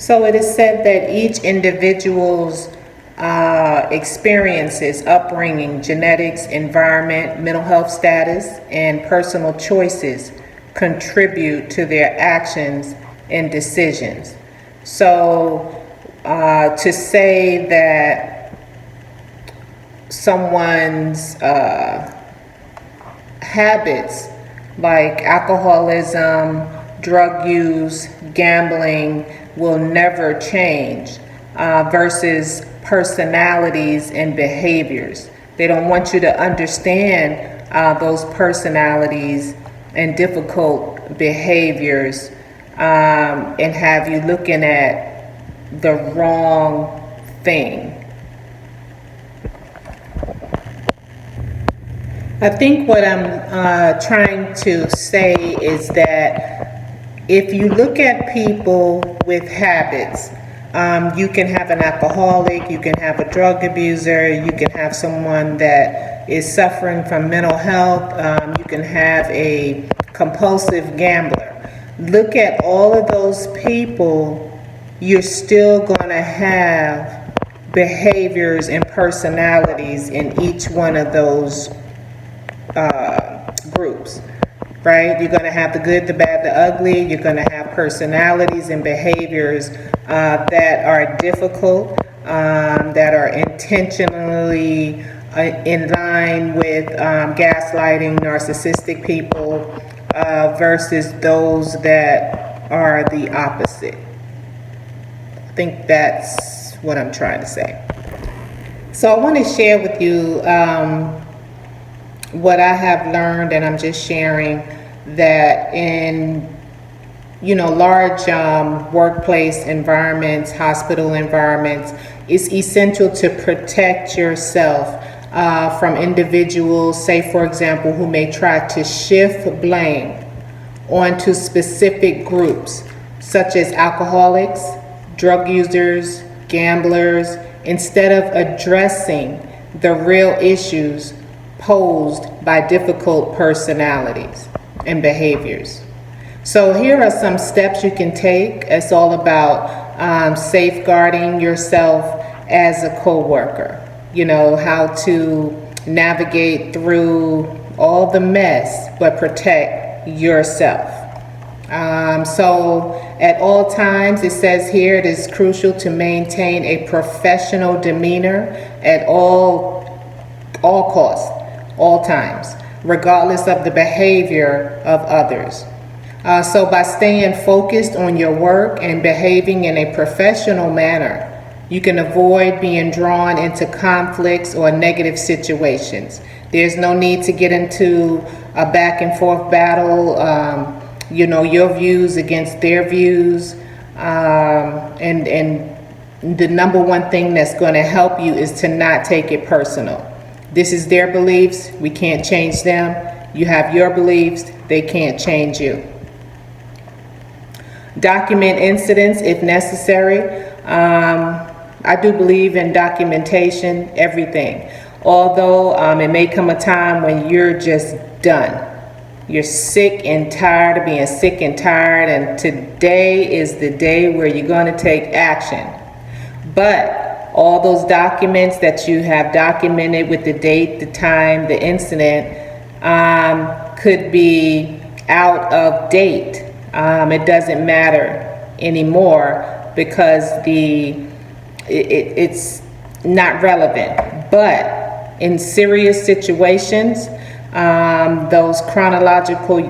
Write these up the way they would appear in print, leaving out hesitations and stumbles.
So it is said that each individual's experiences, upbringing, genetics, environment, mental health status, and personal choices contribute to their actions and decisions. So to say that someone's habits like alcoholism, drug use, gambling will never change versus personalities and behaviors. They don't want you to understand those personalities and difficult behaviors and have you looking at the wrong thing. I think what I'm trying to say is that if you look at people with habits, you can have an alcoholic, you can have a drug abuser, you can have someone that is suffering from mental health, you can have a compulsive gambler. Look at all of those people, you're still going to have behaviors and personalities in each one of those groups, right? You're going to have the good, the bad, the ugly. You're going to have personalities and behaviors that are difficult, that are intentionally in line with gaslighting, narcissistic people versus those that are the opposite. I think that's what I'm trying to say. So I want to share with you what I have learned, and I'm just sharing that in large workplace environments, hospital environments, it's essential to protect yourself from individuals, say for example, who may try to shift blame onto specific groups such as alcoholics, drug users, gamblers, instead of addressing the real issues posed by difficult personalities and behaviors. So here are some steps you can take. It's all about safeguarding yourself as a coworker. How to navigate through all the mess but protect yourself. So at all times, it says here, it is crucial to maintain a professional demeanor at all costs, all times, regardless of the behavior of others. So by staying focused on your work and behaving in a professional manner, you can avoid being drawn into conflicts or negative situations. There's no need to get into a back and forth battle, your views against their views. And the number one thing that's going to help you is to not take it personal. This is their beliefs. We can't change them. You have your beliefs. They can't change you. Document incidents if necessary. I do believe in documentation, everything. Although it may come a time when you're just done. You're sick and tired of being sick and tired, and today is the day where you're going to take action. But all those documents that you have documented with the date, the time, the incident could be out of date. It doesn't matter anymore because it's not relevant. But in serious situations, those chronological,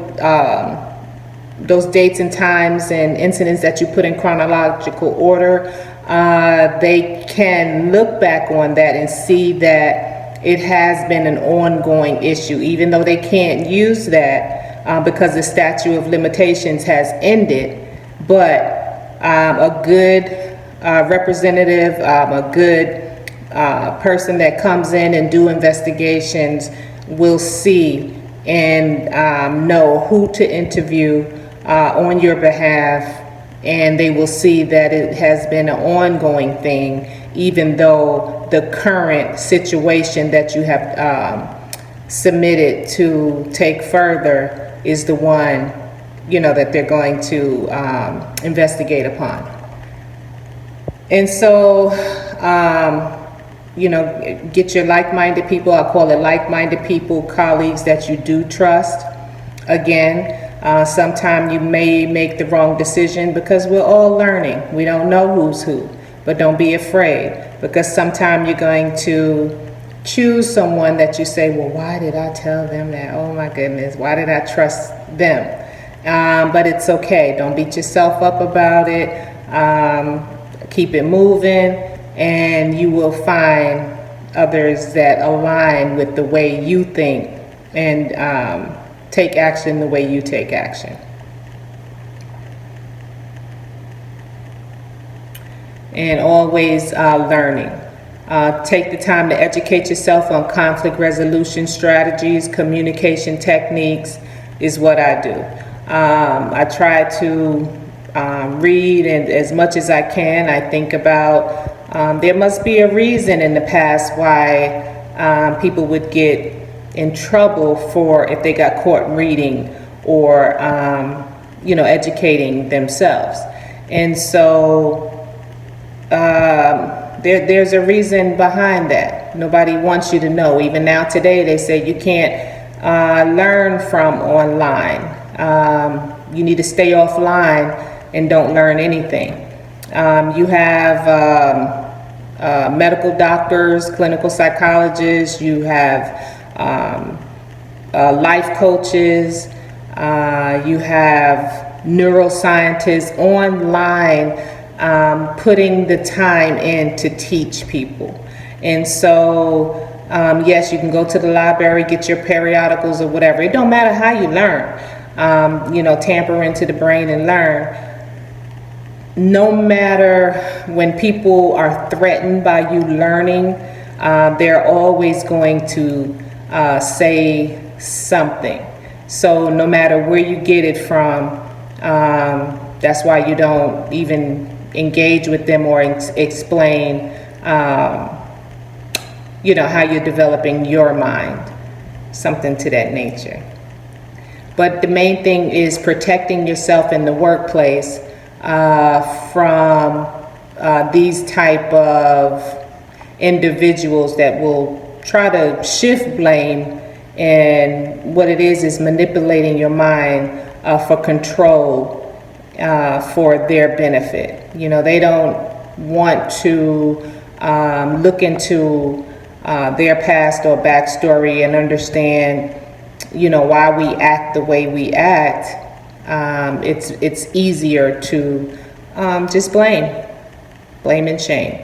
those dates and times and incidents that you put in chronological order, they can look back on that and see that it has been an ongoing issue, even though they can't use that because the statute of limitations has ended. But a good representative, a good person that comes in and do investigations will see and know who to interview on your behalf, and they will see that it has been an ongoing thing, even though the current situation that you have submitted to take further is the one that they're going to investigate upon. And so, get your like-minded people. I call it like-minded people, colleagues that you do trust. Again, sometimes you may make the wrong decision because we're all learning. We don't know who's who, but don't be afraid, because sometimes you're going to choose someone that you say, well, why did I tell them that? Oh my goodness, why did I trust them? But it's okay. Don't beat yourself up about it. Keep it moving, and you will find others that align with the way you think and take action the way you take action. And always learning. Take the time to educate yourself on conflict resolution strategies, communication techniques is what I do. I try to read, and as much as I can, I think about there must be a reason in the past why people would get in trouble for if they got caught reading or educating themselves. And so there's a reason behind that. Nobody wants you to know. Even now today they say you can't learn from online. You need to stay offline and don't learn anything. You have medical doctors, clinical psychologists, you have life coaches, you have neuroscientists online putting the time in to teach people. And so yes, you can go to the library, get your periodicals or whatever. It don't matter how you learn. Tamper into the brain and learn. No matter when people are threatened by you learning, they're always going to say something. So no matter where you get it from, that's why you don't even engage with them or explain, how you're developing your mind, something to that nature. But the main thing is protecting yourself in the workplace from these type of individuals that will try to shift blame, and what it is manipulating your mind for control for their benefit. They don't want to look into their past or backstory and understand why we act the way we act. It's easier to just blame and shame.